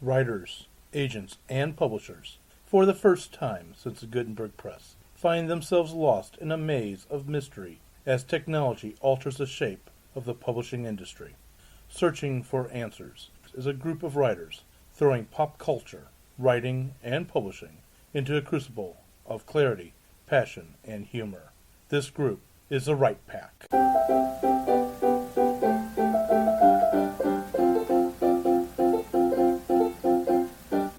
writers, agents, and publishers, for the first time since the Gutenberg Press, find themselves lost in a maze of mystery as technology alters the shape of the publishing industry. Searching for Answers is a group of writers throwing pop culture, writing, and publishing into a crucible of clarity, passion, and humor. This group is the Right Pack.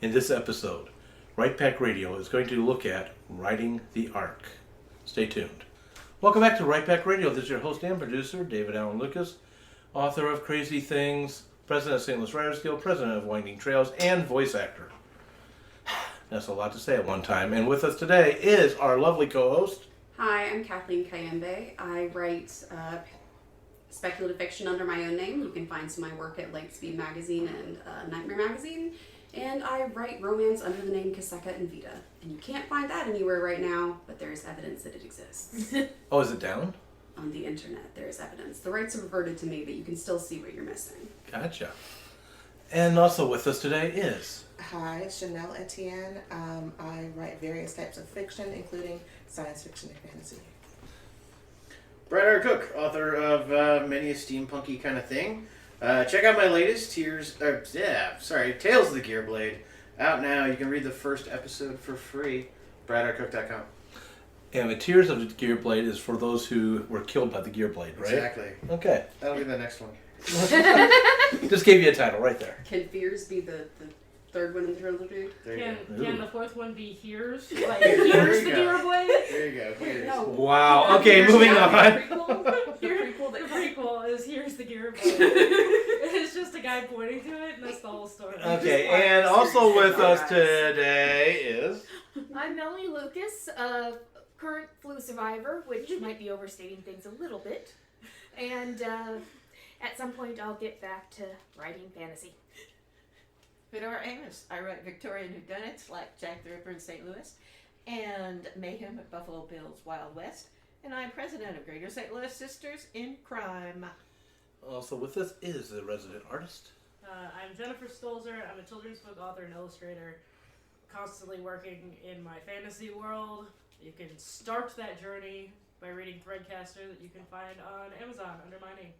In this episode, Right Pack Radio is going to look at writing the arc. Stay tuned. Welcome back to Right Pack Radio. This is your host and producer, David Allen Lucas, author of Crazy Things, president of St. Louis Writers Guild, president of Winding Trails, and voice actor. That's a lot to say at one time. And with us today is our lovely co-host. Hi, I'm Kathleen Kayembe. I write speculative fiction under my own name. You can find some of my work at Lightspeed Magazine and Nightmare Magazine. And I write romance under the name Kaseka and Vita. And you can't find that anywhere right now, but there is evidence that it exists. Oh, is it down? On the internet, there is evidence. The rights are reverted to me, but you can still see what you're missing. Gotcha. And also with us today is... Hi, it's Chanel Etienne. I write various types of fiction, including science fiction and fantasy. Brad R. Cook, author of many a steampunky kind of thing. Check out my latest Tales of the Gearblade. Out now. You can read the first episode for free. BradRCook.com. And the Tears of the Gearblade is for those who were killed by the Gearblade, right? Exactly. Okay. That'll be the next one. Just gave you a title right there. Can Fears be the third one in the trilogy? Can the fourth one be Here's? Like, Here's the Gearblade? There you go. Here's. No. Wow. Okay, moving on. The prequel is Here's the Gearblade. It's just a guy pointing to it, and that's the whole story. Okay, and also with us today is... I'm Melanie Lucas, current flu survivor, which might be overstating things a little bit. And at some point I'll get back to writing fantasy. Fedora Amos. I write Victorian whodunits like Jack the Ripper in St. Louis and Mayhem at Buffalo Bill's Wild West. And I'm president of Greater St. Louis Sisters in Crime. Also with us is the resident artist. I'm Jennifer Stolzer. I'm a children's book author and illustrator, constantly working in my fantasy world. You can start that journey by reading Threadcaster that you can find on Amazon under my name.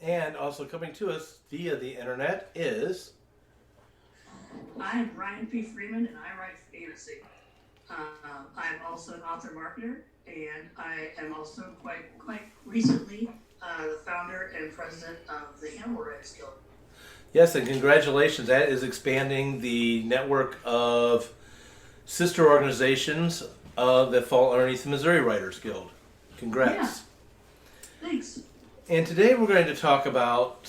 And also coming to us via the internet is... I'm Ryan P. Freeman, and I write fantasy. I'm also an author marketer, and I am also quite recently the founder and president of the Animal Writers Guild. Yes, and congratulations. That is expanding the network of sister organizations that fall underneath the Missouri Writers Guild. Congrats. Yeah. Thanks. And today we're going to talk about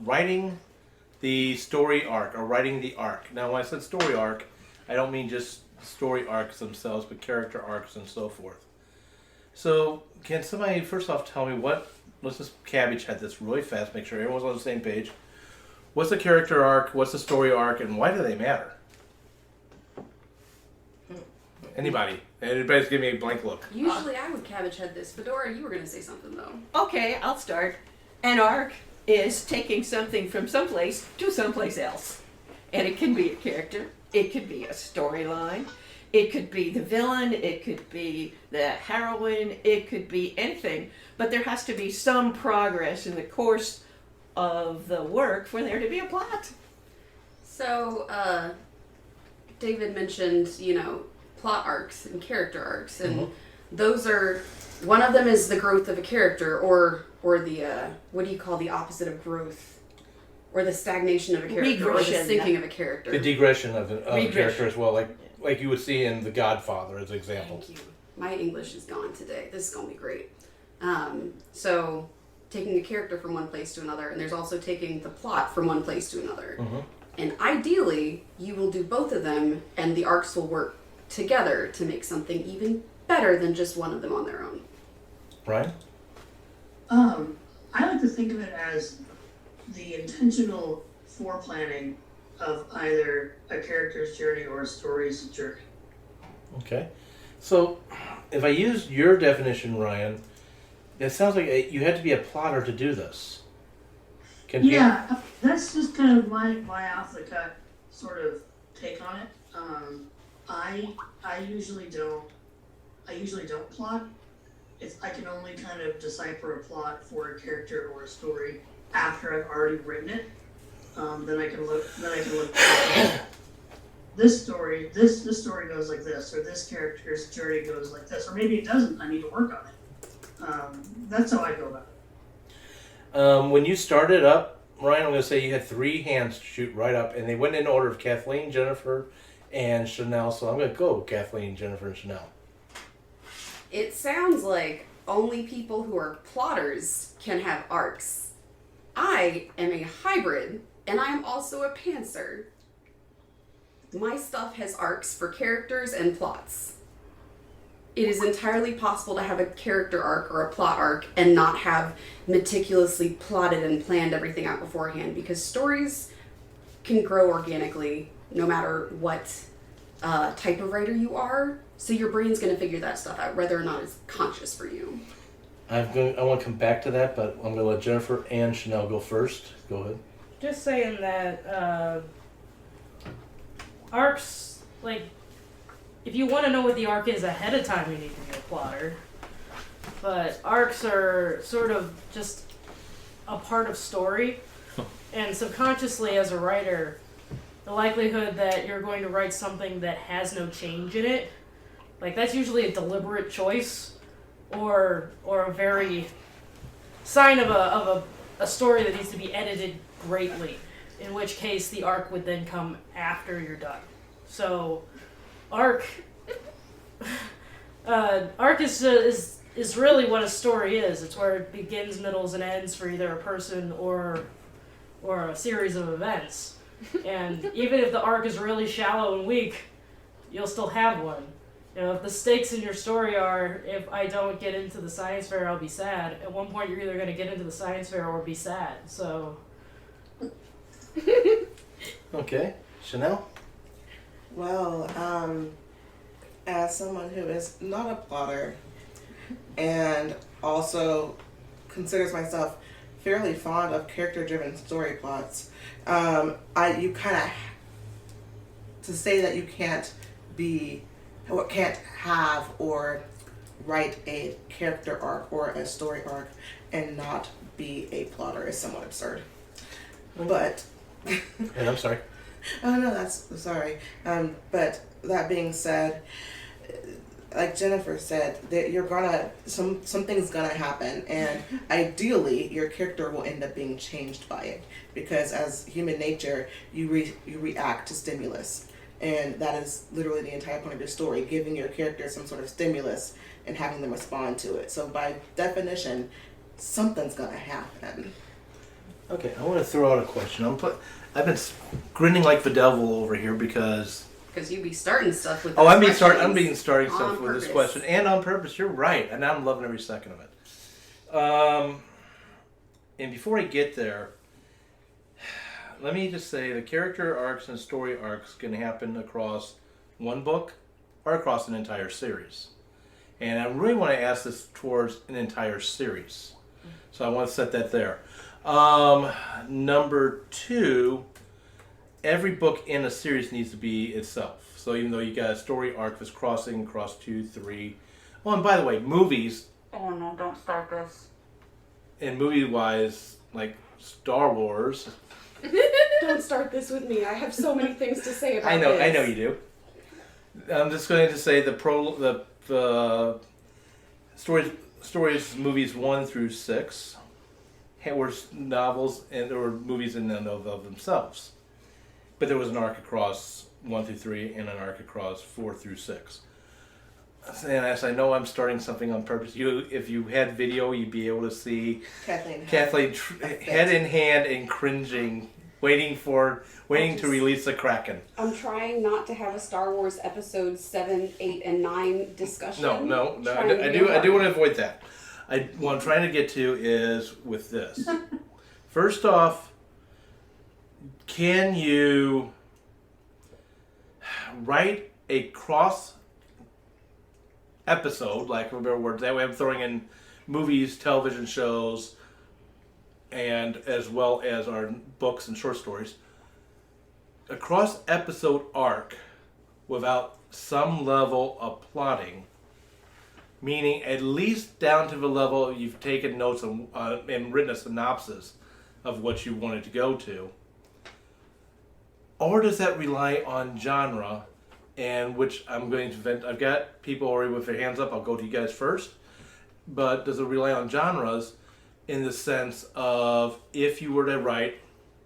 writing the story arc, or writing the arc. Now, when I said story arc, I don't mean just story arcs themselves, but character arcs and so forth. So, can somebody first off tell me let's just cabbage head this really fast, make sure everyone's on the same page. What's the character arc, what's the story arc, and why do they matter? Anybody? Anybody's giving me a blank look. Usually I would cabbage head this. Fedora, you were going to say something though. Okay, I'll start. An arc is taking something from someplace to someplace else. And it can be a character, it could be a storyline, it could be the villain, it could be the heroine, it could be anything. But there has to be some progress in the course of the work for there to be a plot. So, David mentioned, plot arcs and character arcs, and those are, one of them is the growth of a character, or the, what do you call the opposite of growth? Or the stagnation of a character, or the sinking of a character. The degression of a character as well, like you would see in The Godfather as an example. Thank you. My English is gone today. This is going to be great. So, taking a character from one place to another, and there's also taking the plot from one place to another. Mm-hmm. And ideally, you will do both of them, and the arcs will work together to make something even better than just one of them on their own. Brian? I like to think of it as the intentional foreplanning of either a character's journey or a story's journey. Okay. So, if I use your definition, Ryan, it sounds like you had to be a plotter to do this. Yeah, that's just kind of my off the cut sort of take on it. I usually don't plot. I can only kind of decipher a plot for a character or a story after I've already written it. Then I can look. This story goes like this, or this character's journey goes like this, or maybe it doesn't. I need to work on it. That's how I go about it. When you started up, Ryan, I'm going to say you had 3 hands shoot right up, and they went in order of Kathleen, Jennifer, and Chanel. So I'm going to go Kathleen, Jennifer, and Chanel. It sounds like only people who are plotters can have arcs. I am a hybrid, and I am also a pantser. My stuff has arcs for characters and plots. It is entirely possible to have a character arc or a plot arc and not have meticulously plotted and planned everything out beforehand, because stories can grow organically no matter what type of writer you are. So your brain's going to figure that stuff out, whether or not it's conscious for you. I want to come back to that, but I'm going to let Jennifer and Chanel go first. Go ahead. Just saying that arcs, like, if you want to know what the arc is ahead of time, you need to be a plotter. But arcs are sort of just a part of story. And subconsciously, as a writer, the likelihood that you're going to write something that has no change in it, like, that's usually a deliberate choice, or a very sign of a story that needs to be edited greatly, in which case the arc would then come after you're done. So, arc is really what a story is. It's where it begins, middles, and ends for either a person or a series of events. And even if the arc is really shallow and weak, you'll still have one. You know, if the stakes in your story are, if I don't get into the science fair, I'll be sad, at one point you're either going to get into the science fair or be sad. So. Okay. Chanel? Well, as someone who is not a plotter and also considers myself fairly fond of character-driven story plots, you kind of, to say that you can't have or write a character arc or a story arc and not be a plotter is somewhat absurd. But And I'm sorry. oh no, that's sorry. But that being said, like Jennifer said, that you're gonna something's gonna happen, and ideally your character will end up being changed by it, because as human nature, you react to stimulus, and that is literally the entire point of your story, giving your character some sort of stimulus and having them respond to it. So by definition, something's gonna happen. Okay, I want to throw out a question. I've been grinning like the devil over here because you be starting stuff with. I'm being starting stuff on with this purpose. question, and on purpose. You're right, and I'm loving every second of it. And before I get there, let me just say the character arcs and story arcs can happen across one book or across an entire series, and I really want to ask this towards an entire series. So I want to set that there. Number 2, every book in a series needs to be itself. So even though you got a story arc that's crossing across 2, 3. Oh, and by the way, movies. Oh no! Don't start this. And movie-wise, like Star Wars. Don't start this with me. I have so many things to say about I know you do. I'm just going to say the stories movies 1 through 6 were novels and there were movies in and of themselves, but there was an arc across 1 through 3 and an arc across 4 through 6. And as I know I'm starting something on purpose, if you had video, you'd be able to see Kathleen head in hand and cringing, waiting to release the Kraken. I'm trying not to have a Star Wars episode 7, 8, and 9 discussion. No. I do want to avoid that. What I'm trying to get to is with this. First off, can you write a cross episode, like remember words, that way I'm throwing in movies, television shows, and as well as our books and short stories, a cross episode arc without some level of plotting, meaning at least down to the level you've taken notes and written a synopsis of what you wanted to go to, or does that rely on genre? And which I'm going to vent. I've got people already with their hands up. I'll go to you guys first. But does it rely on genres in the sense of if you were to write,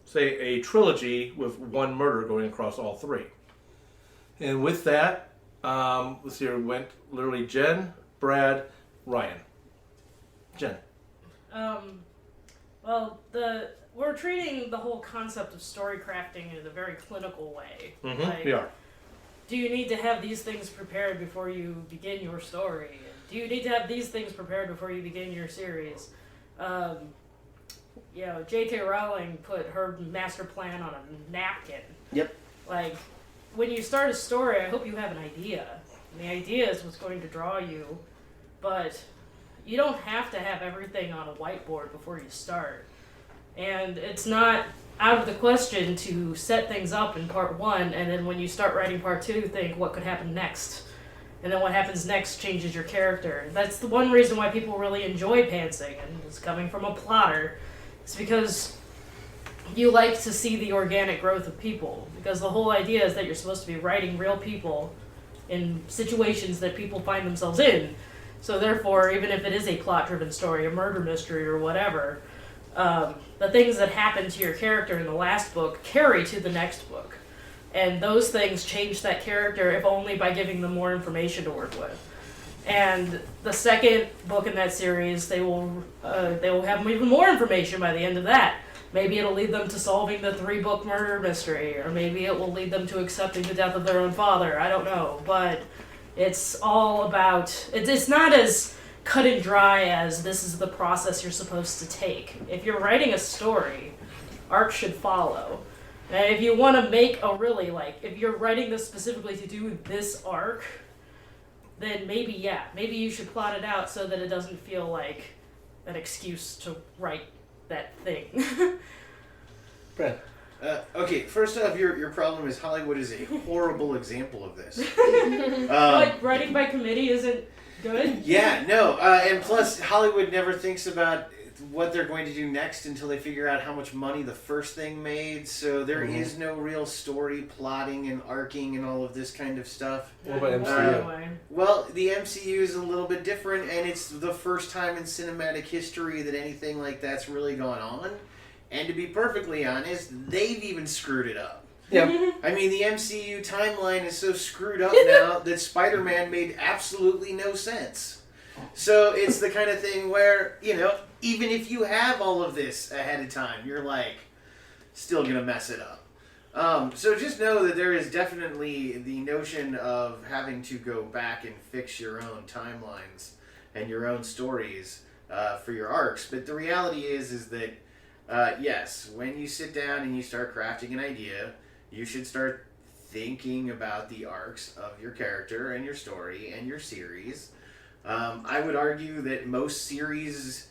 say, a trilogy with one murder going across all three? And with that, let's see, it went literally Jen, Brad, Ryan. Jen. Well, we're treating the whole concept of story crafting in a very clinical way. Mm-hmm. We are. Do you need to have these things prepared before you begin your story? Do you need to have these things prepared before you begin your series? J.K. Rowling put her master plan on a napkin. Yep. Like, when you start a story, I hope you have an idea. And the idea is what's going to draw you, but you don't have to have everything on a whiteboard before you start. And it's not out of the question to set things up in part one, and then when you start writing part two, think what could happen next. And then what happens next changes your character. That's the one reason why people really enjoy pantsing, and it's coming from a plotter. It's because you like to see the organic growth of people. Because the whole idea is that you're supposed to be writing real people in situations that people find themselves in. So therefore, even if it is a plot-driven story, a murder mystery, or whatever, the things that happen to your character in the last book carry to the next book. And those things change that character, if only by giving them more information to work with. And the second book in that series, they will have even more information by the end of that. Maybe it'll lead them to solving the 3-book murder mystery, or maybe it will lead them to accepting the death of their own father. I don't know, but it's all about... It's not as cut and dry as this is the process you're supposed to take. If you're writing a story, arc should follow. And if you want to make a really, if you're writing this specifically to do this arc, then maybe you should plot it out so that it doesn't feel like an excuse to write that thing. Brad. Okay, first off, your problem is Hollywood is a horrible example of this. Writing by committee isn't good? Yeah, no, and plus Hollywood never thinks about what they're going to do next until they figure out how much money the first thing made, so there is no real story plotting and arcing and all of this kind of stuff. What about MCU? Well, the MCU is a little bit different, and it's the first time in cinematic history that anything like that's really gone on. And to be perfectly honest, they've even screwed it up. Yeah. I mean, the MCU timeline is so screwed up now that Spider-Man made absolutely no sense. So it's the kind of thing where, even if you have all of this ahead of time, you're still going to mess it up. So just know that there is definitely the notion of having to go back and fix your own timelines and your own stories for your arcs. But the reality is that, yes, when you sit down and you start crafting an idea, you should start thinking about the arcs of your character and your story and your series. I would argue that most series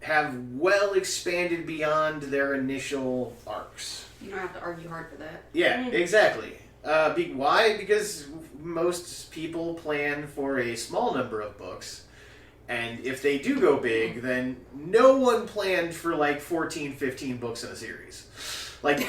have well expanded beyond their initial arcs. You don't have to argue hard for that. Yeah, exactly. Why? Because most people plan for a small number of books, and if they do go big, then no one planned for 14, 15 books in a series.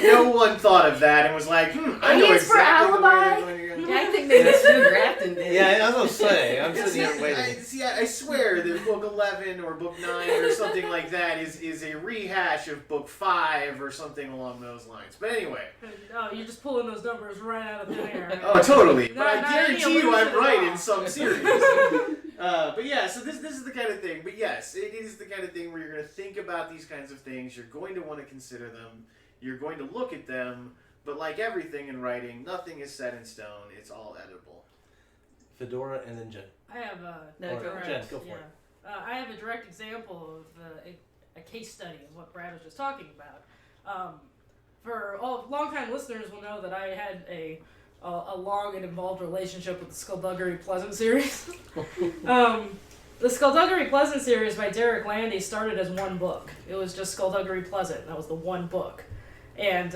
No one thought of that and was I know exactly for Alibi? the way they're going to go. Yeah, I think they missed the draft in there. Yeah, I was going to say. I'm sitting here waiting. I swear that book 11 or book 9 or something like that is a rehash of book 5 or something along those lines. But anyway. No, you're just pulling those numbers right out of thin air. Oh, totally. But Not I guarantee any you I'm illusion right at all. in some series. But yeah, so this is the kind of thing. But yes, it is the kind of thing where you're going to think about these kinds of things. You're going to want to consider them. You're going to look at them. But like everything in writing, nothing is set in stone. It's all editable. Fedora and then Jen. I have Jen, go for it. I have a direct example of a case study of what Brad was just talking about. For all long-time listeners will know that I had a long and involved relationship with the Skullduggery Pleasant series. The Skullduggery Pleasant series by Derek Landy started as one book. It was just Skullduggery Pleasant. That was the one book. And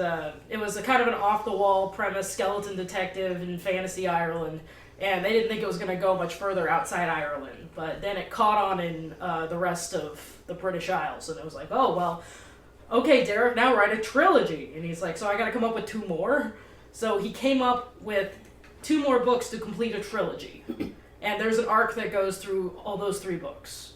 it was a kind of an off-the-wall premise, skeleton detective in fantasy Ireland. And they didn't think it was going to go much further outside Ireland. But then it caught on in the rest of the British Isles. And it was like, oh, well, okay, Derek, now write a trilogy. And he's like, so I got to come up with 2 more? So he came up with 2 more books to complete a trilogy. And there's an arc that goes through all those 3 books.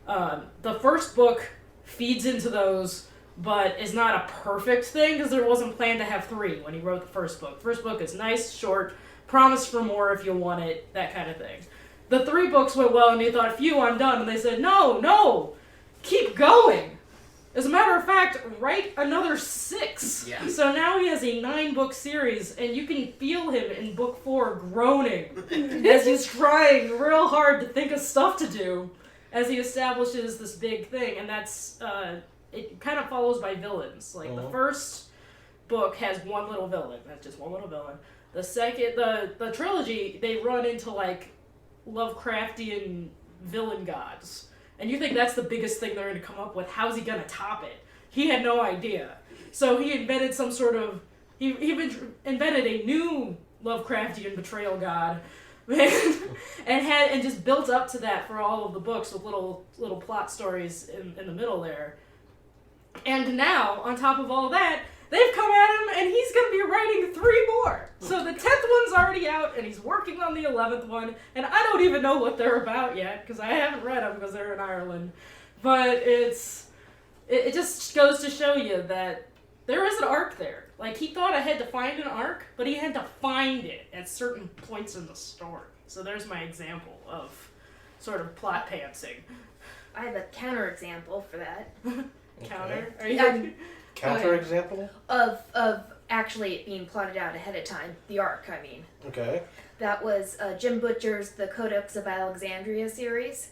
The first book feeds into those, but is not a perfect thing because there wasn't planned to have 3 when he wrote the first book. First book is nice, short, promise for more if you want it, that kind of thing. The 3 books went well and he thought, phew, I'm done. And they said, no, keep going. As a matter of fact, write another 6. Yeah. So now he has a 9-book series, and you can feel him in book 4 groaning as he's trying real hard to think of stuff to do as he establishes this big thing. And that's, it kind of follows by villains. Like, the first book has one little villain. That's just one little villain. The second, the trilogy, they run into, like, Lovecraftian villain gods. And you think that's the biggest thing they're going to come up with. How's he going to top it? He had no idea. So he invented some sort of... He invented a new Lovecraftian betrayal god. and just built up to that for all of the books with little plot stories in the middle there. And now, on top of all that, they've come at him and he's going to be writing 3 more. So the 10th one's already out and he's working on the 11th one. And I don't even know what they're about yet because I haven't read them because they're in Ireland. But it just goes to show you that there is an arc there. Like, he thought I had to find an arc, but he had to find it at certain points in the story. So there's my example of sort of plot pantsing. I have a counterexample for that. Counter? Are you... Counter example? Of actually it being plotted out ahead of time. The arc, I mean. Okay. That was Jim Butcher's The Codex of Alexandria series.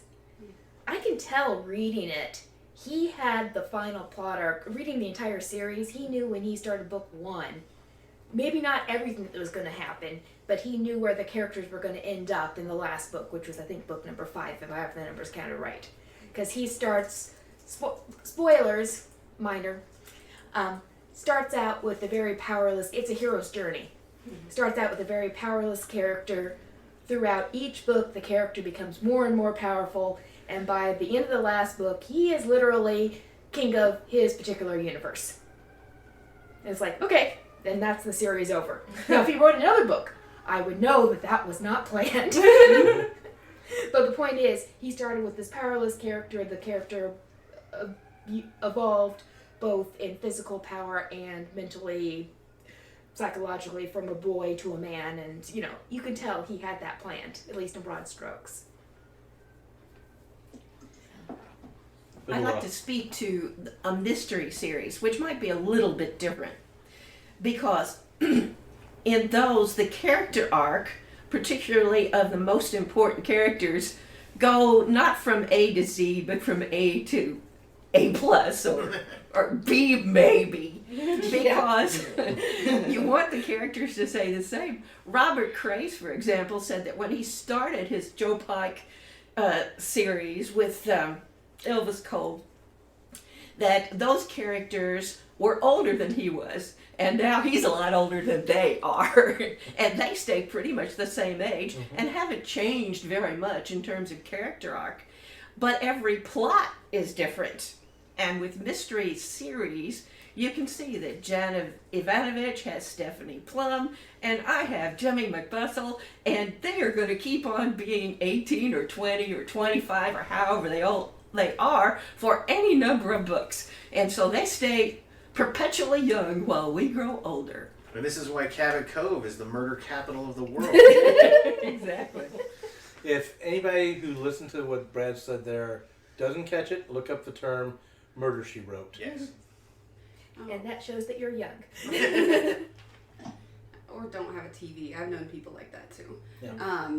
I can tell reading it, he had the final plot arc. Reading the entire series, he knew when he started book 1, maybe not everything that was going to happen, but he knew where the characters were going to end up in the last book, which was, I think, book number 5, if I have the numbers counted right. Because he starts, spoilers, minor, starts out with a very powerless, it's a hero's journey. Starts out with a very powerless character. Throughout each book, the character becomes more and more powerful, and by the end of the last book, he is literally king of his particular universe. And it's like, okay, then that's the series over. Now, if he wrote another book, I would know that that was not planned. But the point is, he started with this powerless character. The character evolved both in physical power and mentally, psychologically, from a boy to a man. And, you can tell he had that planned, at least in broad strokes. I'd like to speak to a mystery series, which might be a little bit different. Because in those, the character arc, particularly of the most important characters, go not from A to Z, but from A to A+, or B maybe, because you want the characters to say the same. Robert Crace, for example, said that when he started his Joe Pike series with Elvis Cole, that those characters were older than he was, and now he's a lot older than they are, and they stay pretty much the same age and haven't changed very much in terms of character arc, but every plot is different. And with mystery series, you can see that Jana Ivanovich has Stephanie Plum, and I have Jimmy McBustle, and they are going to keep on being 18 or 20 or 25 or however they are for any number of books. And so they stay perpetually young while we grow older. And this is why Cabot Cove is the murder capital of the world. Exactly. If anybody who listened to what Brad said there doesn't catch it, look up the term Murder, She Wrote. Yes. And that shows that you're young. Or don't have a TV. I've known people like that too. Yeah.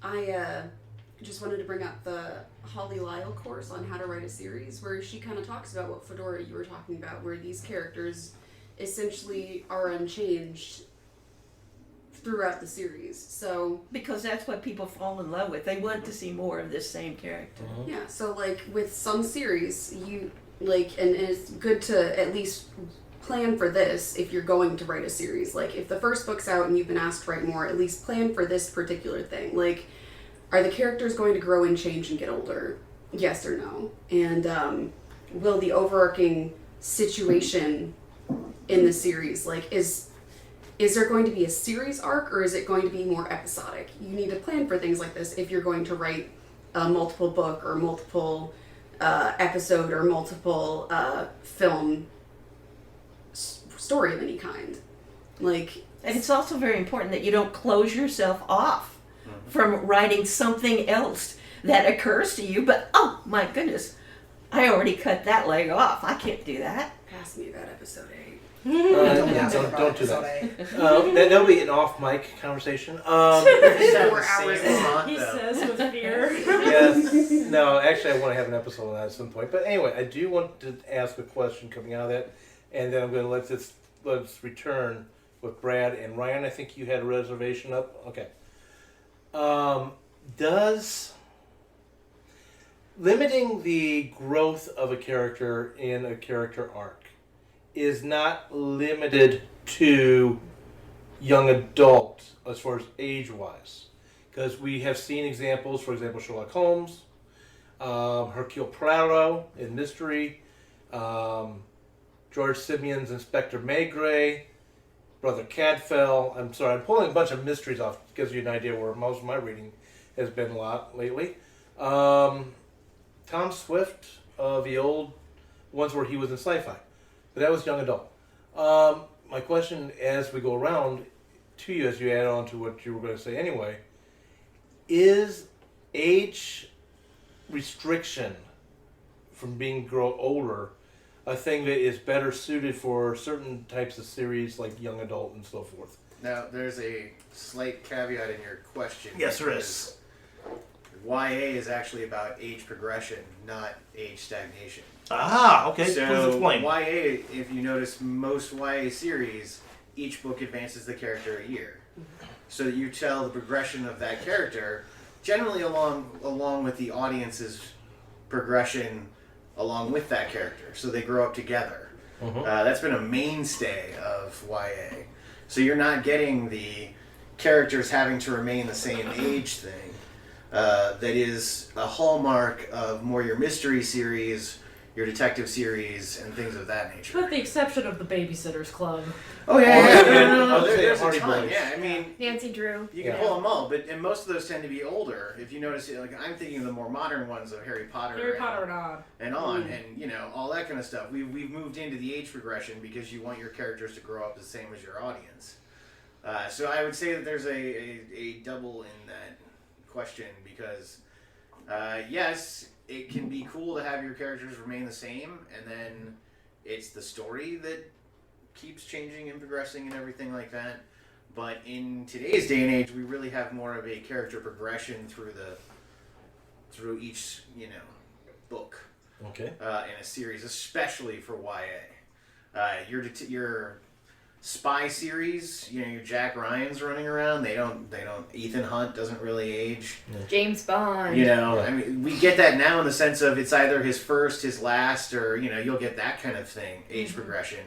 I just wanted to bring up the Holly Lyle course on how to write a series, where she kind of talks about what Fedora you were talking about, where these characters essentially are unchanged throughout the series. So Because that's what people fall in love with. They want to see more of this same character. yeah, so like with some series, you like, and it's good to at least plan for this if you're going to write a series. Like if the first book's out and you've been asked to write more, at least plan for this particular thing. Like, are the characters going to grow and change and get older? Yes or no? And will the overarching situation in the series, like, is there going to be a series arc, or is it going to be more episodic? You need to plan for things like this if you're going to write a multiple book or multiple episode or multiple film story of any kind. Like, And it's also very important that you don't close yourself off from writing something else that occurs to you, but oh my goodness, I already cut that leg off. I can't do that. pass me that episode 8. Yeah, don't do that. That'll be an off-mic conversation. 4 hours Same in. month, He though. says with fear. Yes. No, actually, I want to have an episode on that at some point. But anyway, I do want to ask a question coming out of that, and then I'm going to let's return with Brad and Ryan. I think you had a reservation up. Okay. Does limiting the growth of a character in a character arc is not limited to young adult as far as age-wise? Because we have seen examples, for example, Sherlock Holmes, Hercule Poirot in Mystery, George Simeon's Inspector Maigret, Brother Cadfael. I'm sorry, I'm pulling a bunch of mysteries off. Gives you an idea where most of my reading has been a lot lately. Tom Swift, the old ones where he was in sci-fi. But that was young adult. My question as we go around to you, as you add on to what you were going to say anyway, is age restriction from being grow older a thing that is better suited for certain types of series like young adult and so forth? Now, there's a slight caveat in your question. Yes, there is. YA is actually about age progression, not age stagnation. Ah, okay. So Please explain. YA, if you notice, most YA series, each book advances the character a year, so that you tell the progression of that character, generally along with the audience's progression, along with that character, so they grow up together. That's been a mainstay of YA. So you're not getting the characters having to remain the same age thing. That is a hallmark of more your mystery series, your detective series, and things of that nature. With the exception of the Babysitter's Club. Oh yeah, No, there's a Hardy ton. Boys. Yeah, I mean, Nancy Drew. you can Yeah. pull them all, and most of those tend to be older. If you notice, like I'm thinking of the more modern ones of Harry Potter, Harry Potter and on. and on, and you know all that kind of stuff. We've moved into the age progression because you want your characters to grow up the same as your audience. So I would say that there's a double in that question because yes, it can be cool to have your characters remain the same, and then it's the story that keeps changing and progressing and everything like that. But in today's day and age, we really have more of a character progression through each book Okay. in a series, especially for YA. Your spy series, your Jack Ryan's running around. They don't. Ethan Hunt doesn't really age. James Bond. I mean, we get that now in the sense of it's either his first, his last, or you'll get that kind of thing, age progression.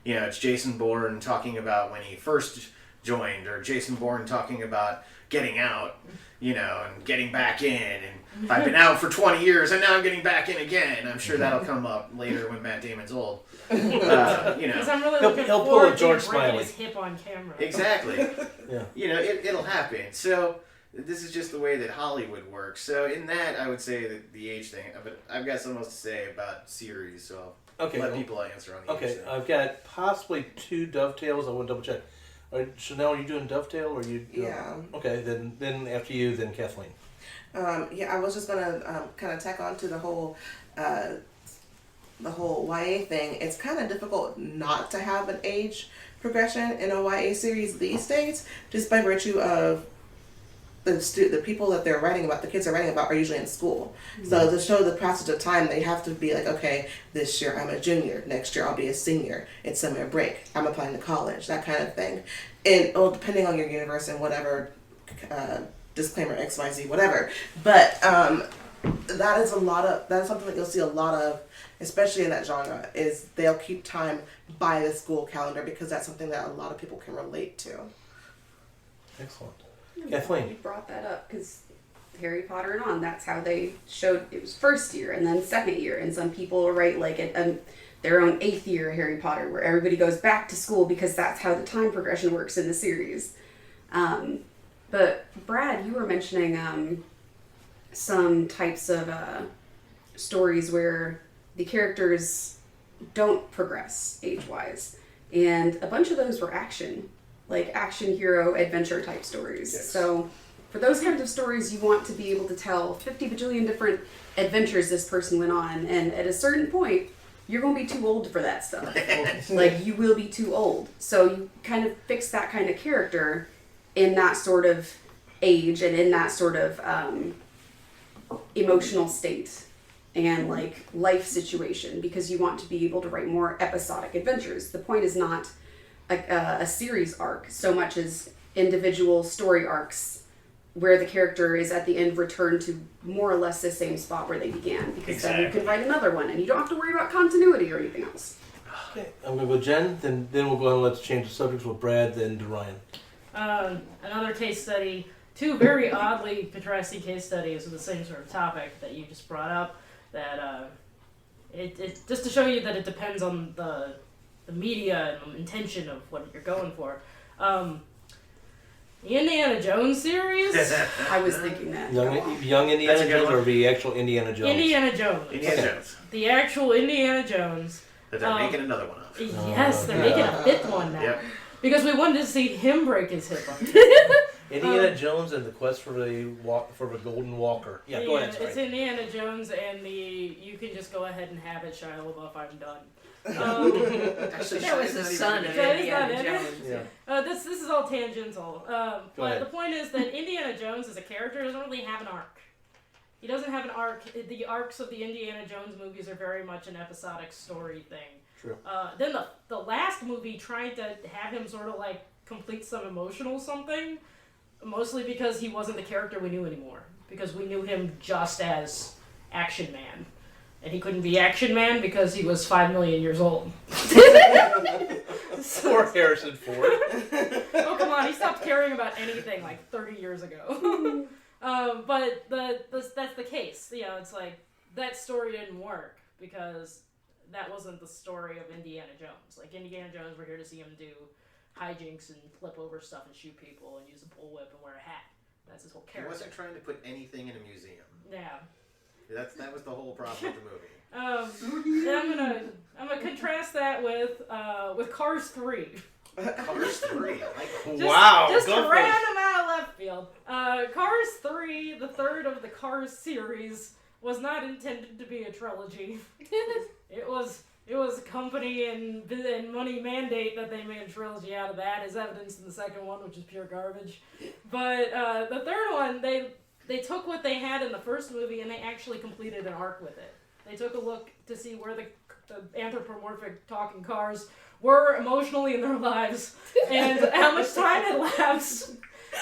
It's Jason Bourne talking about when he first joined, or Jason Bourne talking about getting out, and getting back in, and I've been out for 20 years and now I'm getting back in again. I'm sure that'll come up later when Matt Damon's old. Because I'm really looking he'll pull forward a George to breaking Smiley. his hip on camera. Exactly. Yeah. It'll happen. So this is just the way that Hollywood works. So in that, I would say that the age thing. But I've got something else to say about series, so Okay. let people answer on the age Okay, thing. I've got possibly 2 dovetails. I want to double check. Chanel, are you doing dovetail or are you? Yeah. Okay, then after you, then Kathleen. I was just gonna kind of tack on to the whole YA thing. It's kind of difficult not to have an age progression in a YA series these days, just by virtue of the people that they're writing about, the kids are writing about, are usually in school. So to show the passage of time, they have to be like, okay, this year I'm a junior, next year I'll be a senior, it's summer break, I'm applying to college, that kind of thing. And depending on your universe and whatever, disclaimer XYZ, whatever. But that is something that you'll see a lot of, especially in that genre, is they'll keep time by the school calendar because that's something that a lot of people can relate to. Excellent. You Kathleen. brought that up because Harry Potter and on, that's how they showed it was first year and then second year. And some people write like their own 8th year Harry Potter where everybody goes back to school because that's how the time progression works in the series. But Brad, you were mentioning some types of stories where the characters don't progress age-wise. And a bunch of those were action hero adventure type stories. Yes. So for those kinds of stories, you want to be able to tell 50 bajillion different adventures this person went on. And at a certain point, you're going to be too old for that stuff. Like, you will be too old. So you kind of fix that kind of character in that sort of age and in that sort of emotional state and like life situation, because you want to be able to write more episodic adventures. The point is not a series arc so much as individual story arcs where the character is at the end returned to more or less the same spot where they began, because then you can write another one and you don't have to worry about continuity or anything else. Okay, I'm going to go Jen, then we'll go and let's change the subjects with Brad, then to Ryan. Another case study, 2 very oddly contrasting case studies with the same sort of topic that you just brought up, that it just to show you that it depends on the media and the intention of what you're going for. The Indiana Jones series? I was thinking that. Young Indiana Jones or the actual Indiana Jones? Indiana Jones. Indiana Jones. The actual Indiana Jones. That they're making another one of. Yes, they're making a 5th one now. Yep. Because we wanted to see him break his hip. Indiana Jones and the Quest for the Golden Walker. Yeah, go ahead. It's Indiana Jones and you can just go ahead and have it, Shia LaBeouf. I'm done. That was the son of Indiana Jones. Yeah. This is all tangential. But ahead. the point is that Indiana Jones as a character doesn't really have an arc. He doesn't have an arc. The arcs of the Indiana Jones movies are very much an episodic story thing. True. Then the last movie tried to have him sort of like complete some emotional something, mostly because he wasn't the character we knew anymore. Because we knew him just as Action Man. And he couldn't be Action Man because he was 5 million years old. Poor Harrison Ford. Oh, come on. He stopped caring about anything like 30 years ago. But that's the case. You know, it's like that story didn't work because that wasn't the story of Indiana Jones. Like, Indiana Jones, we're here to see him do hijinks and flip over stuff and shoot people and use a bullwhip and wear a hat. That's his whole character. He wasn't trying to put anything in a museum. Yeah. That was the whole problem with the movie. And I'm gonna contrast that with Cars 3. Cars 3. Just a random out of left field. Cars 3, the third of the Cars series, was not intended to be a trilogy. It was a company and money mandate that they made a trilogy out of that, as evidenced in the second one, which is pure garbage. But the third one, they took what they had in the first movie and they actually completed an arc with it. They took a look to see where the anthropomorphic talking cars were emotionally in their lives and how much time had lapsed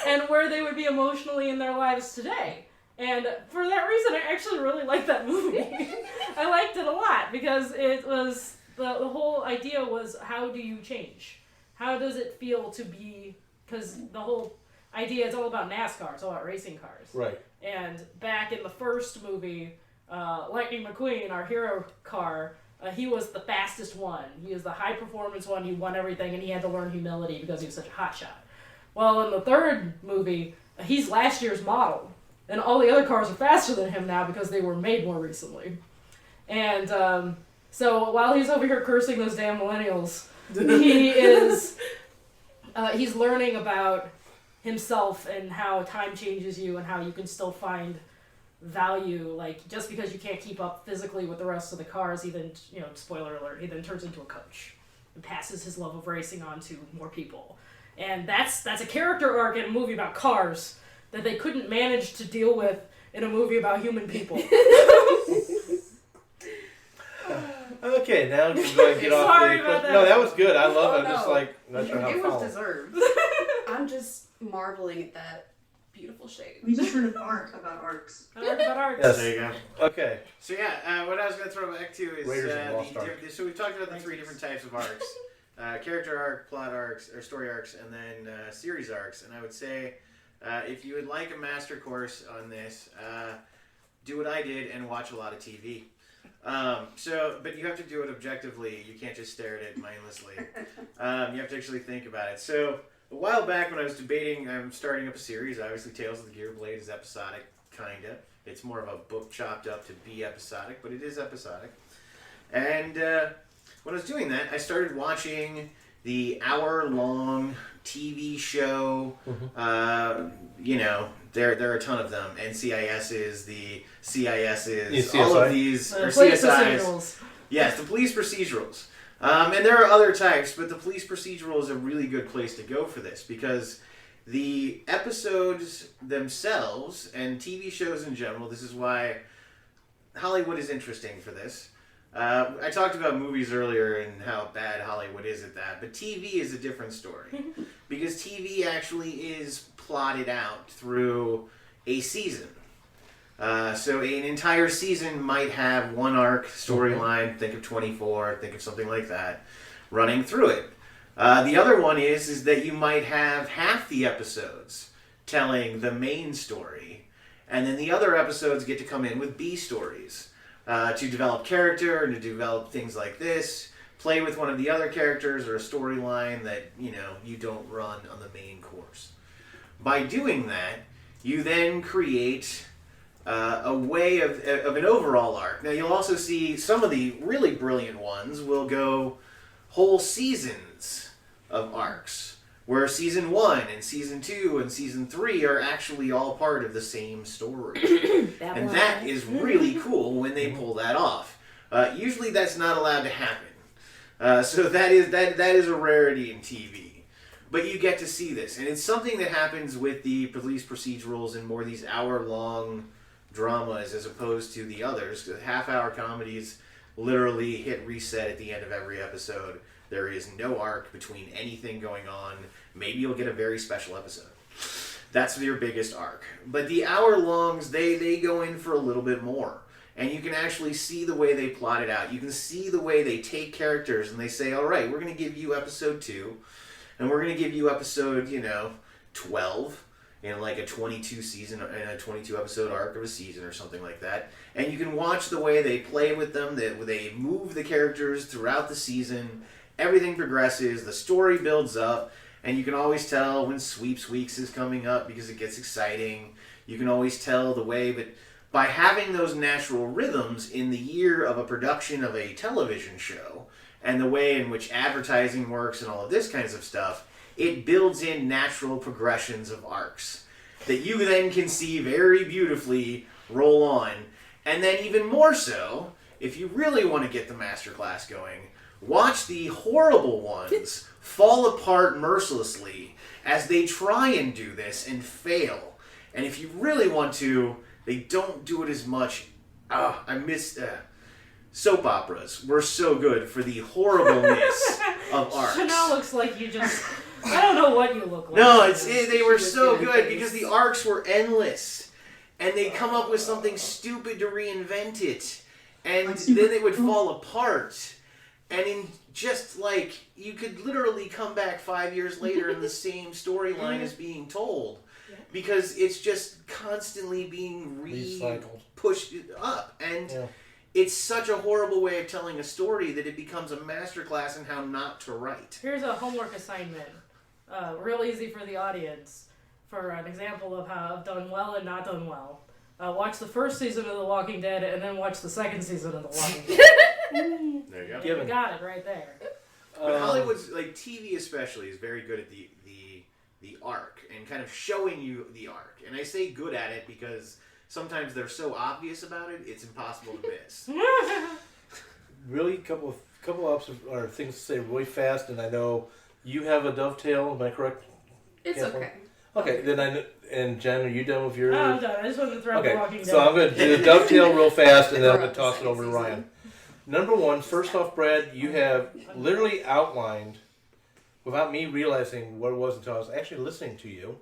and where they would be emotionally in their lives today. And for that reason, I actually really liked that movie. I liked it a lot because it was, the whole idea was, how do you change? How does it feel to be, because the whole idea is all about NASCAR, it's all about racing cars. Right. And back in the first movie, Lightning McQueen, our hero car, he was the fastest one. He was the high performance one, he won everything, and he had to learn humility because he was such a hotshot. Well, in the third movie, he's last year's model. And all the other cars are faster than him now because they were made more recently. And so while he's over here cursing those damn millennials, he's learning about himself and how time changes you and how you can still find value. Like, just because you can't keep up physically with the rest of the cars, he then, spoiler alert, he then turns into a coach and passes his love of racing on to more people. And that's a character arc in a movie about cars that they couldn't manage to deal with in a movie about human people. Okay, now you can go ahead and get off Sorry the... about that. No, that was good. I love it. Oh, Just no. like, not sure how to It was follow. deserved. I'm just marveling at that beautiful shade. We just heard an arc about arcs. About arcs. Yes. There you go. Okay. So yeah, what I was going to throw back to is Raiders of the Lost Ark. so we've talked about the 3 different types of arcs: character arc, plot arcs, or story arcs, and then series arcs. And I would say, if you would like a master course on this, do what I did and watch a lot of TV. But you have to do it objectively. You can't just stare at it mindlessly. You have to actually think about it. So a while back when I was debating, I'm starting up a series. Obviously, Tales of the Gearblade is episodic, kinda. It's more of a book chopped up to be episodic, but it is episodic. And when I was doing that, I started watching the hour-long TV show. There are a ton of them. NCISs, the CISs, all of these, or Police CSIs. procedurals. Yes, the police procedurals. And there are other types, but the police procedural is a really good place to go for this because the episodes themselves and TV shows in general, this is why Hollywood is interesting for this. I talked about movies earlier and how bad Hollywood is at that, but TV is a different story because TV actually is plotted out through a season. So an entire season might have one arc storyline, think of 24, think of something like that, running through it. The other one is that you might have half the episodes telling the main story, and then the other episodes get to come in with B stories to develop character and to develop things like this, play with one of the other characters or a storyline that you don't run on the main course. By doing that, you then create a way of an overall arc. Now you'll also see some of the really brilliant ones will go whole seasons of arcs, where season 1 and season 2 and season 3 are actually all part of the same story. And that is really cool when they pull that off. Usually that's not allowed to happen. So that is a rarity in TV. But you get to see this. And it's something that happens with the police procedurals and more these hour-long dramas as opposed to the others. The half-hour comedies literally hit reset at the end of every episode. There is no arc between anything going on. Maybe you'll get a very special episode. That's your biggest arc. But the hour-longs, they go in for a little bit more. And you can actually see the way they plot it out. You can see the way they take characters and they say, all right, we're going to give you episode 2. And we're going to give you episode, 12 in like a 22 episode arc of a season or something like that. And you can watch the way they play with them, they move the characters throughout the season. Everything progresses, the story builds up, and you can always tell when Sweeps Weeks is coming up because it gets exciting. You can always tell the way, but by having those natural rhythms in the year of a production of a television show, and the way in which advertising works and all of this kinds of stuff, it builds in natural progressions of arcs that you then can see very beautifully roll on. And then even more so, if you really want to get the masterclass going, watch the horrible ones fall apart mercilessly as they try and do this and fail. And if you really want to, they don't do it as much. Soap operas were so good for the horribleness of arcs. Chanel looks like you just... I don't know what you look like. No, they were so good because the arcs were endless. And they'd come up with something stupid to reinvent it. And then they would fall apart. And in just like, you could literally come back 5 years later and the same storyline is being told. Because it's just constantly being recycled, pushed up. And it's such a horrible way of telling a story that it becomes a masterclass in how not to write. Here's a homework assignment. Real easy for the audience. For an example of how I've done well and not done well. Watch the first season of The Walking Dead and then watch the second season of The Walking Dead. There you go. You got it right there. But Hollywood's, like TV especially, is very good at the arc and kind of showing you the arc. And I say good at it because sometimes they're so obvious about it, it's impossible to miss. Really, couple of things to say really fast, and I know you have a dovetail. Am I correct? It's Kathleen? okay. Okay, and Jen, are you done with your... Oh, I'm done. I just wanted to throw out The Walking Dead. So I'm going to do the dovetail real fast, and then I'm going to toss it over to Ryan. Number one, first off, Brad, you have literally outlined, without me realizing what it was until I was actually listening to you,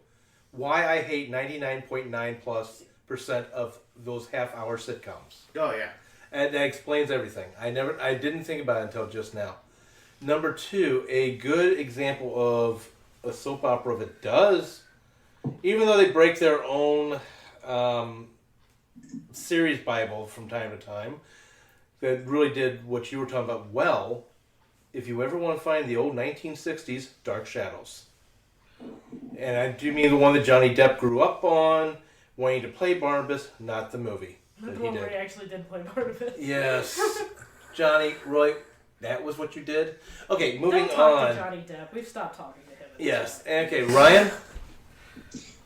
why I hate 99.9+% of those half-hour sitcoms. Oh, yeah. And that explains everything. I didn't think about it until just now. Number two, a good example of a soap opera that does, even though they break their own series Bible from time to time, that really did what you were talking about well. If you ever want to find the old 1960s, Dark Shadows. And I do mean the one that Johnny Depp grew up on, wanting to play Barnabas, not the movie. Not the one where he actually did play Barnabas. Yes. Johnny, Roy, that was what you did? Okay, moving Don't talk on. to Johnny Depp. We've stopped talking to him. Yes. Okay, Ryan?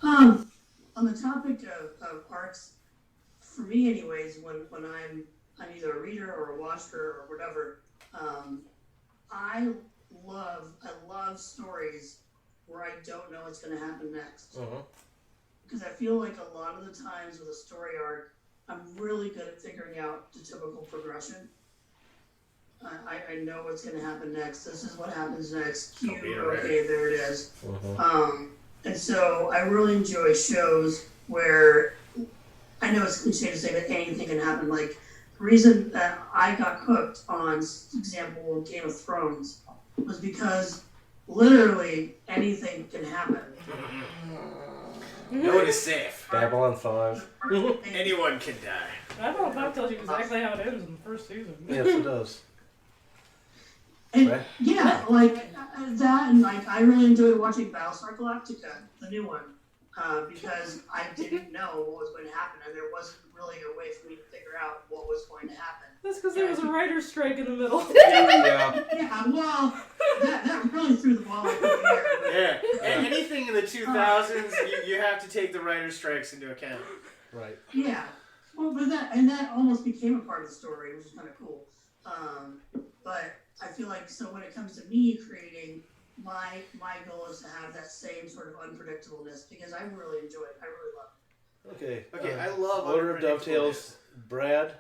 On the topic of arcs, for me anyways, when I'm either a reader or a watcher or whatever, I love stories where I don't know what's going to happen next. Because I feel like a lot of the times with a story arc, I'm really good at figuring out the typical progression. I know what's going to happen next. This is what happens next. Cue, okay, there it is. And so I really enjoy shows where I know it's cliche to say that anything can happen. Like, the reason that I got hooked on, example, Game of Thrones was because literally anything can happen. No one is safe. Babylon 5. Anyone can die. Babylon 5 tells you exactly how it ends in the first season. Yes, it does. And, Right. yeah, like that, and like I really enjoyed watching Battlestar Galactica, the new one, because I didn't know what was going to happen, and there wasn't really a way for me to figure out what was going to happen. That's because there was a writer's strike in the middle. Yeah. Yeah, well, that really threw the ball up in the air. Yeah. And anything in the 2000s, you have to take the writer's strikes into account. Right. Yeah. Well, but that almost became a part of the story, which is kind of cool. But I feel like, so when it comes to me creating, my goal is to have that same sort of unpredictableness, because I really enjoy it. I really love it. Okay, I love Order of unpredictableness. Dovetails, Brad,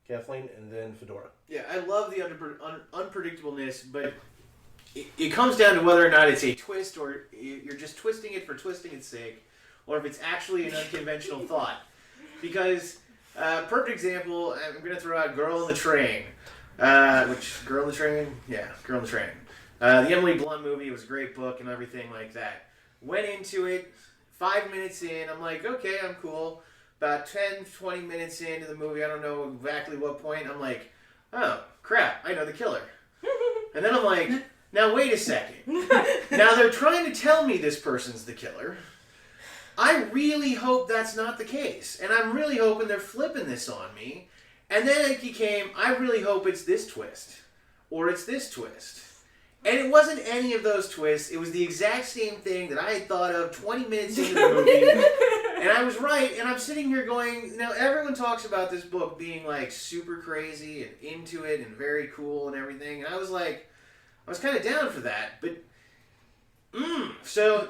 Kathleen, and then Fedora. Yeah, I love the unpredictableness, but it comes down to whether or not it's a twist or you're just twisting it for twisting its sake, or if it's actually an unconventional thought. Because, perfect example, I'm going to throw out Girl on the Train. Girl on the Train? Yeah, Girl on the Train. The Emily Blunt movie, it was a great book and everything like that. Went into it, 5 minutes in, I'm like, okay, I'm cool. About 10, 20 minutes into the movie, I don't know exactly what point, I'm like, oh, crap, I know the killer. And then I'm like, now wait a second. Now they're trying to tell me this person's the killer. I really hope that's not the case. And I'm really hoping they're flipping this on me. And then it became, I really hope it's this twist. Or it's this twist. And it wasn't any of those twists. It was the exact same thing that I had thought of 20 minutes into the movie. And I was right. And I'm sitting here going, now everyone talks about this book being like super crazy and into it and very cool and everything. And I was like, I was kind of down for that. But, so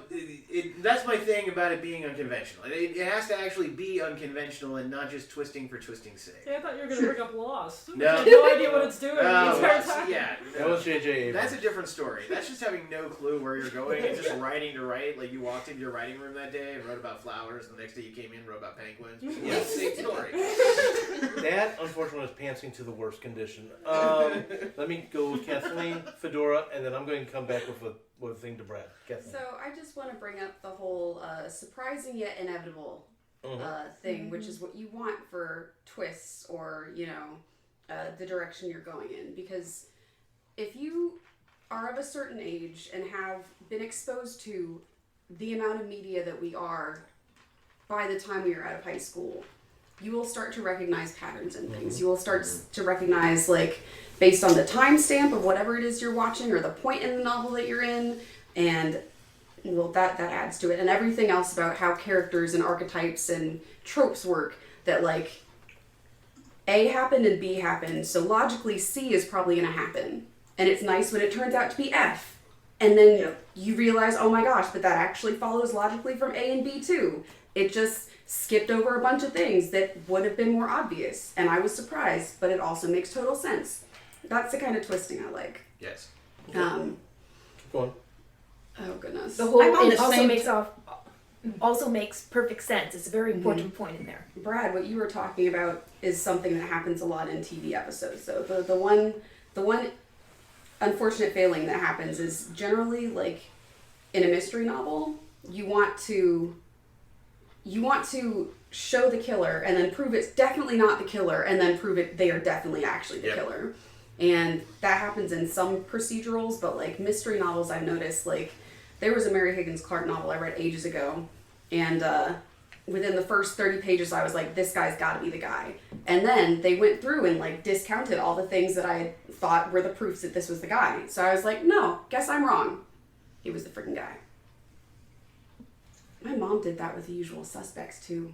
that's my thing about it being unconventional. It has to actually be unconventional and not just twisting for twisting's sake. See, I thought you were going to bring up Lost. No. I had no idea what it's doing the entire time. Yeah. That was J.J. Abrams. That's a different story. That's just having no clue where you're going and just writing to write. Like you walked into your writing room that day and wrote about flowers, and the next day you came in and wrote about penguins. Yeah, same story. That, unfortunately, is pantsing to the worst condition. Let me go with Kathleen, Fedora, and then I'm going to come back with a thing to Brad. Kathleen. So I just want to bring up the whole surprising yet inevitable thing, which is what you want for twists or, the direction you're going in. Because if you are of a certain age and have been exposed to the amount of media that we are by the time we are out of high school, you will start to recognize patterns in things. You will start to recognize, like, based on the timestamp of whatever it is you're watching or the point in the novel that you're in, and well, that adds to it. And everything else about how characters and archetypes and tropes work, that like A happened and B happened, so logically C is probably going to happen. And it's nice when it turns out to be F. And then Yep. you realize, oh my gosh, but that actually follows logically from A and B too. It just skipped over a bunch of things that would have been more obvious. And I was surprised, but it also makes total sense. That's the kind of twisting I like. Yes. Keep going. Oh goodness. The whole I'm on it the also same makes also makes perfect sense. It's a very important point in there. Brad, what you were talking about is something that happens a lot in TV episodes. So the one unfortunate failing that happens is generally like in a mystery novel, you want to show the killer and then prove it's definitely not the killer and then prove it they are definitely actually the Yep. killer. And that happens in some procedurals, but like mystery novels I've noticed, like there was a Mary Higgins Clark novel I read ages ago, and within the first 30 pages I was like, this guy's gotta be the guy. And then they went through and like discounted all the things that I thought were the proofs that this was the guy. So I was like, no, guess I'm wrong. He was the freaking guy. My mom did that with The Usual Suspects too.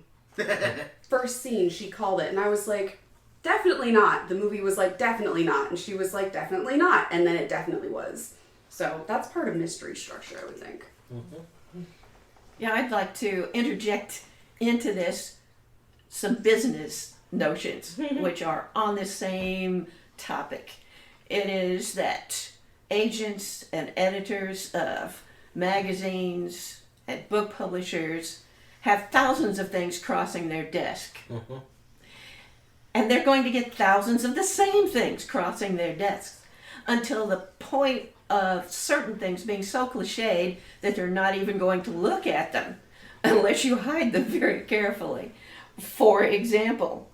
First scene, she called it, and I was like, definitely not. The movie was like, definitely not. And she was like, definitely not. And then it definitely was. So that's part of mystery structure, I would think. Yeah, I'd like to interject into this some business notions which are on the same topic. It is that agents and editors of magazines and book publishers have thousands of things crossing their desk. And they're going to get thousands of the same things crossing their desks until the point of certain things being so cliched that they're not even going to look at them unless you hide them very carefully. For example,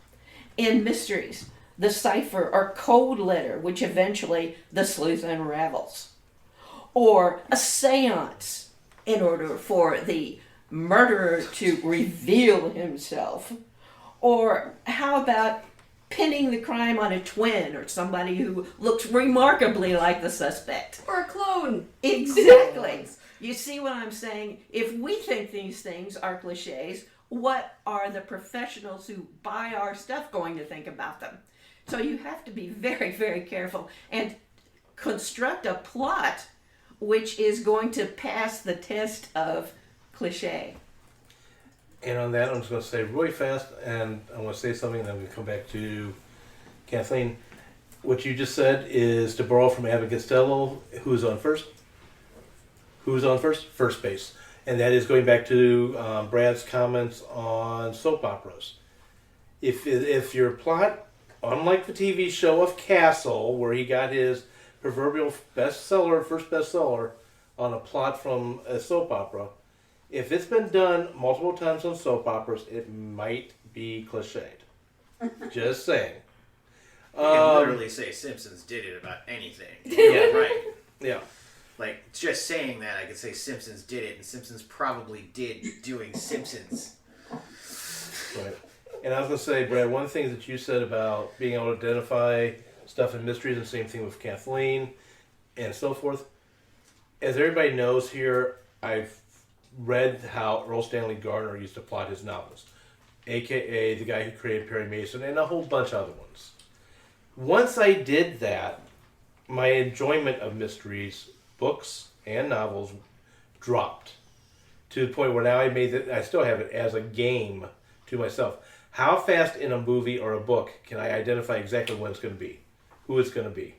in mysteries, the cipher or code letter which eventually the sleuth unravels, or a seance in order for the murderer to reveal himself. Or how about pinning the crime on a twin or somebody who looks remarkably like the suspect? Or a clone. Exactly. You see what I'm saying? If we think these things are cliches, what are the professionals who buy our stuff going to think about them? So you have to be very, very careful and construct a plot which is going to pass the test of cliche. And on that, I'm just going to say really fast, and I want to say something, and then we come back to Kathleen. What you just said is to borrow from Abbott Costello, who's on first? Who's on first? First base. And that is going back to Brad's comments on soap operas. If your plot, unlike the TV show of Castle, where he got his proverbial bestseller, first bestseller, on a plot from a soap opera, if it's been done multiple times on soap operas, it might be cliched. Just saying. You can literally say Simpsons did it about anything. Yeah. Right. Yeah. Like, just saying that, I could say Simpsons did it, and Simpsons probably did doing Simpsons. Right. And I was going to say, Brad, one thing that you said about being able to identify stuff in mysteries, and same thing with Kathleen and so forth. As everybody knows here, I've read how Earl Stanley Gardner used to plot his novels, a.k.a. the guy who created Perry Mason and a whole bunch of other ones. Once I did that, my enjoyment of mysteries, books, and novels dropped to the point where now I still have it as a game to myself. How fast in a movie or a book can I identify exactly when it's going to be, who it's going to be?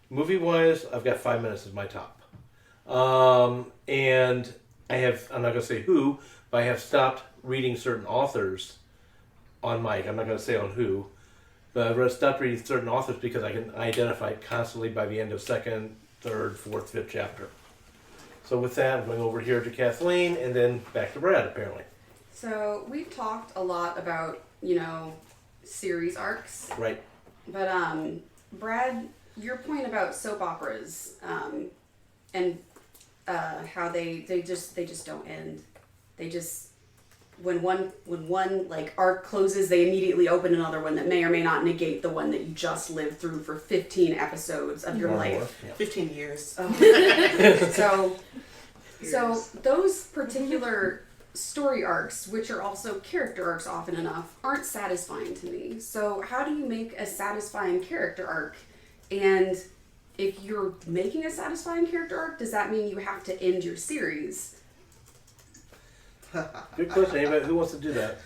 Movie-wise, I've got 5 minutes as my top. And I'm not going to say who, but I have stopped reading certain authors on mic. I'm not going to say on who, but I've stopped reading certain authors because I can identify it constantly by the end of second, third, fourth, fifth chapter. So with that, I'm going over here to Kathleen and then back to Brad, apparently. So we've talked a lot about, series arcs. Right. But Brad, your point about soap operas, and how they just don't end. They just when one like arc closes, they immediately open another one that may or may not negate the one that you just lived through for 15 episodes of your Or life. more, yeah. 15 years. So those particular story arcs, which are also character arcs often enough, aren't satisfying to me. So how do you make a satisfying character arc? And if you're making a satisfying character arc, does that mean you have to end your series? Good question. Anybody who wants to do that?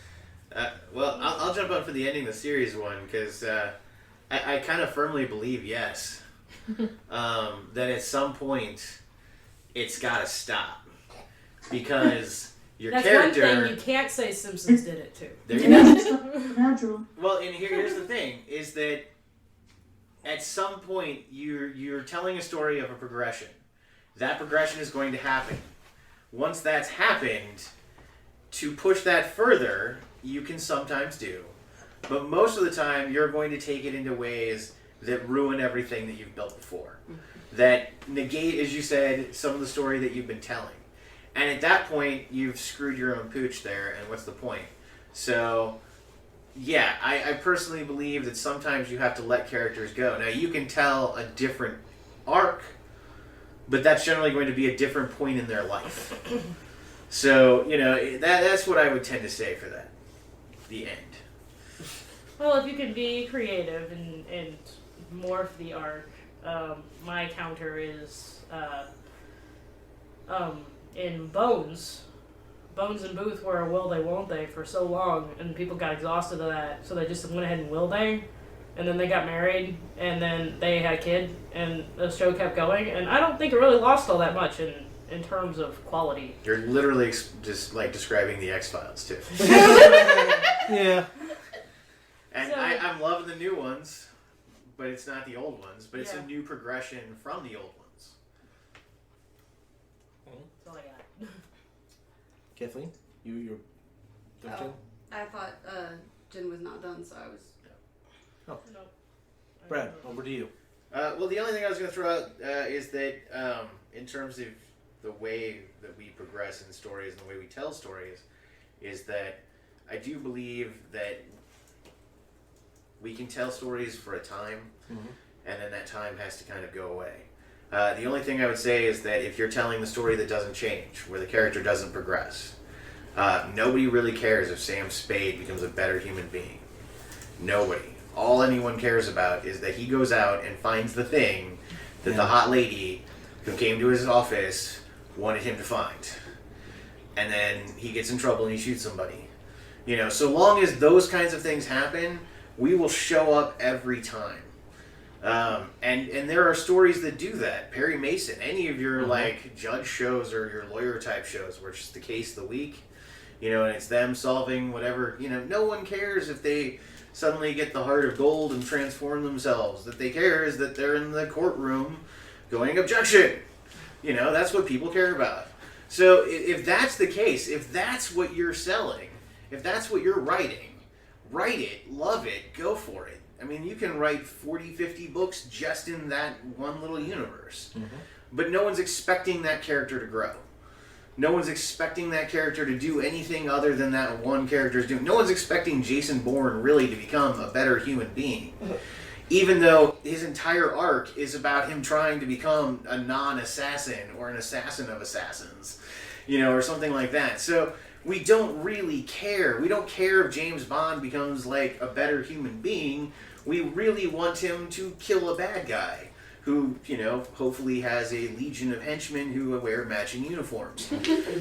Well, I'll jump on for the ending the series one because I kind of firmly believe yes. That at some point it's got to stop because your That's character. one thing you can't say Simpsons did it too. There you go. Natural. Well, and here's the thing: is that at some point you're telling a story of a progression. That progression is going to happen. Once that's happened, to push that further, you can sometimes do, but most of the time you're going to take it into ways that ruin everything that you've built before, that negate, as you said, some of the story that you've been telling. And at that point, you've screwed your own pooch there, and what's the point? So, yeah, I personally believe that sometimes you have to let characters go. Now, you can tell a different arc, but that's generally going to be a different point in their life. So, that's what I would tend to say for that. The end. Well, if you can be creative and morph the arc, my counter is in Bones and Booth were a will they won't they for so long, and people got exhausted of that, so they just went ahead and will they, and then they got married, and then they had a kid, and the show kept going, and I don't think it really lost all that much in terms of quality. You're literally just like describing the X-Files too. Yeah. And So- I'm loving the new ones, but it's not the old ones, but it's Yeah. a new progression from the old ones. That's all I got. Kathleen, you're thinking? I thought Jen was not done, so I was. Nope. Brad, over to you. Well, the only thing I was going to throw out is that in terms of the way that we progress in stories and the way we tell stories, is that I do believe that we can tell stories for a time, and then that time has to kind of go away. The only thing I would say is that if you're telling the story that doesn't change, where the character doesn't progress, nobody really cares if Sam Spade becomes a better human being. Nobody. All anyone cares about is that he goes out and finds the thing that the hot lady who came to his office wanted him to find. And then he gets in trouble and he shoots somebody. So long as those kinds of things happen, we will show up every time. And there are stories that do that. Perry Mason, any of your like judge shows or your lawyer type shows where it's just the case of the week, and it's them solving whatever, no one cares if they suddenly get the heart of gold and transform themselves. That they care is that they're in the courtroom going, objection! That's what people care about. So if that's the case, if that's what you're selling, if that's what you're writing, write it, love it, go for it. I mean, you can write 40, 50 books just in that one little universe. But no one's expecting that character to grow. No one's expecting that character to do anything other than that one character is doing. No one's expecting Jason Bourne really to become a better human being. Even though his entire arc is about him trying to become a non-assassin or an assassin of assassins, or something like that. So we don't really care. We don't care if James Bond becomes like a better human being. We really want him to kill a bad guy who, hopefully has a legion of henchmen who wear matching uniforms.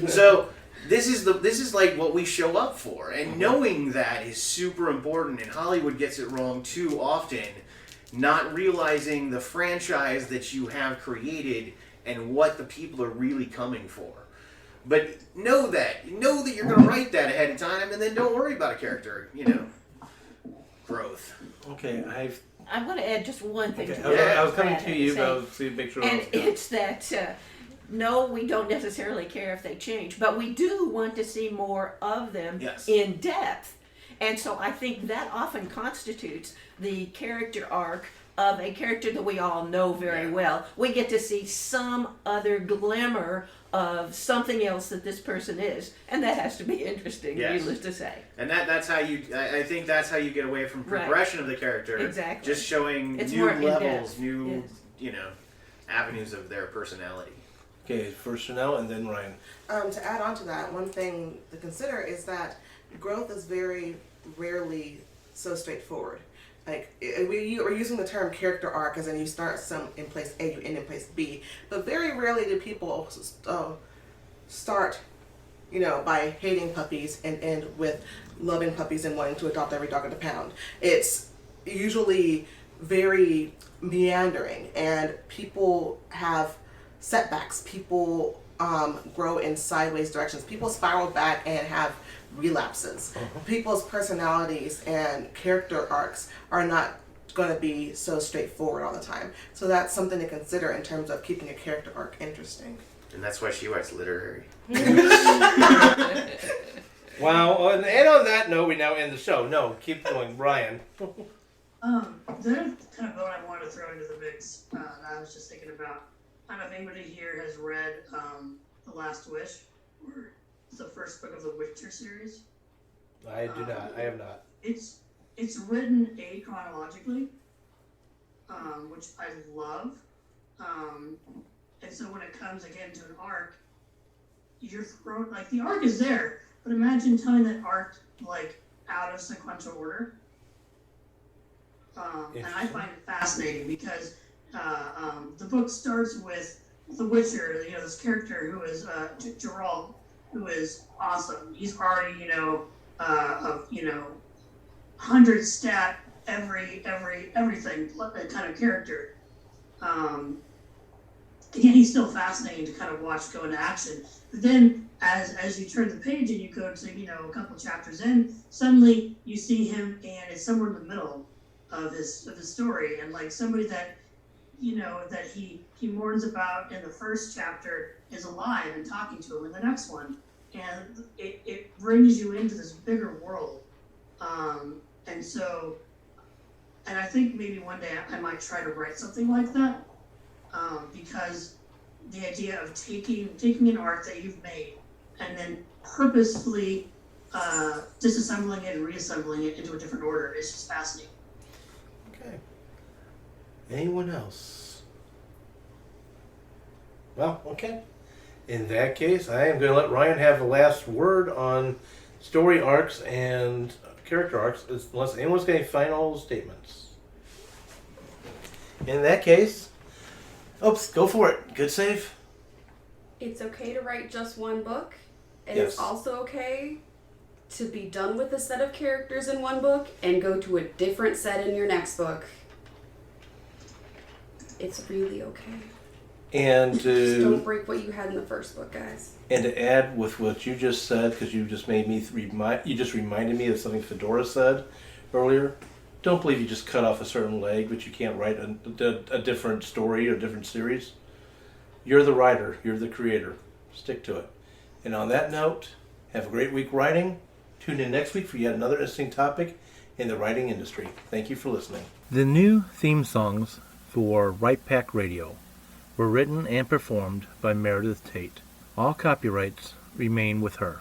So this is like what we show up for. And knowing that is super important, and Hollywood gets it wrong too often, not realizing the franchise that you have created and what the people are really coming for. But know that you're going to write that ahead of time, and then don't worry about a character, growth. Okay, I want to add just one thing okay. to what I was coming Brad to had you, say. but I was to make sure. I And was good. it's that, no, we don't necessarily care if they change, but we do want to see more of them in depth. And so I think that often constitutes the character arc of a character that we all know very well. We get to see some other glimmer of something else that this person is, and that has to be interesting, needless to say. And that's how I think that's how you get away from progression of the character. Exactly. Just showing It's new more in-depth. levels, new, avenues of their personality. Okay, first Chanel and then Ryan. To add on to that, one thing to consider is that growth is very rarely so straightforward. like we're using the term character arc as in you start some in place A, you end in place B, but very rarely do people start, by hating puppies and end with loving puppies and wanting to adopt every dog in the pound. It's usually very meandering, and people have setbacks. People grow in sideways directions. People spiral back and have relapses. People's personalities and character arcs are not going to be so straightforward all the time. So that's something to consider in terms of keeping a character arc interesting. And that's why she writes literary. Wow, and on that note, we now end the show. No, keep going, Brian. The other kind of boat I wanted to throw into the mix that I was just thinking about. I don't know if anybody here has read The Last Wish, or the first book of the Witcher series. I do not. I have not. It's written achronologically, which I love. And so when it comes again to an arc, you're thrown, like, the arc is there, but imagine telling that arc like out of sequential order. And I find it fascinating because the book starts with the Witcher, this character who is Geralt, who is awesome. He's already, 100 stat everything kind of character. Again, he's still fascinating to kind of watch go into action. But then, as you turn the page and you go to a couple chapters in, suddenly you see him, and it's somewhere in the middle of his story, and like somebody that that he mourns about in the first chapter is alive and talking to him in the next one, and it brings you into this bigger world. And I think maybe one day I might try to write something like that, because the idea of taking an arc that you've made and then purposefully disassembling it and reassembling it into a different order is just fascinating. Okay. Anyone else? Well, okay. In that case, I am going to let Ryan have the last word on story arcs and character arcs, unless anyone's got any final statements. In that case, oops, go for it. Good save. It's okay to write just one book, and Yes. it's also okay to be done with a set of characters in one book and go to a different set in your next book. It's really okay. And Just don't break what you had in the first book, guys. And to add with what you just said, because you just made me you just reminded me of something Fedora said earlier. Don't believe you just cut off a certain leg, but you can't write a different story or a different series. You're the writer. You're the creator. Stick to it. And on that note, have a great week writing. Tune in next week for yet another interesting topic in the writing industry. Thank you for listening. The new theme songs for Right Pack Radio were written and performed by Meredith Tate. All copyrights remain with her.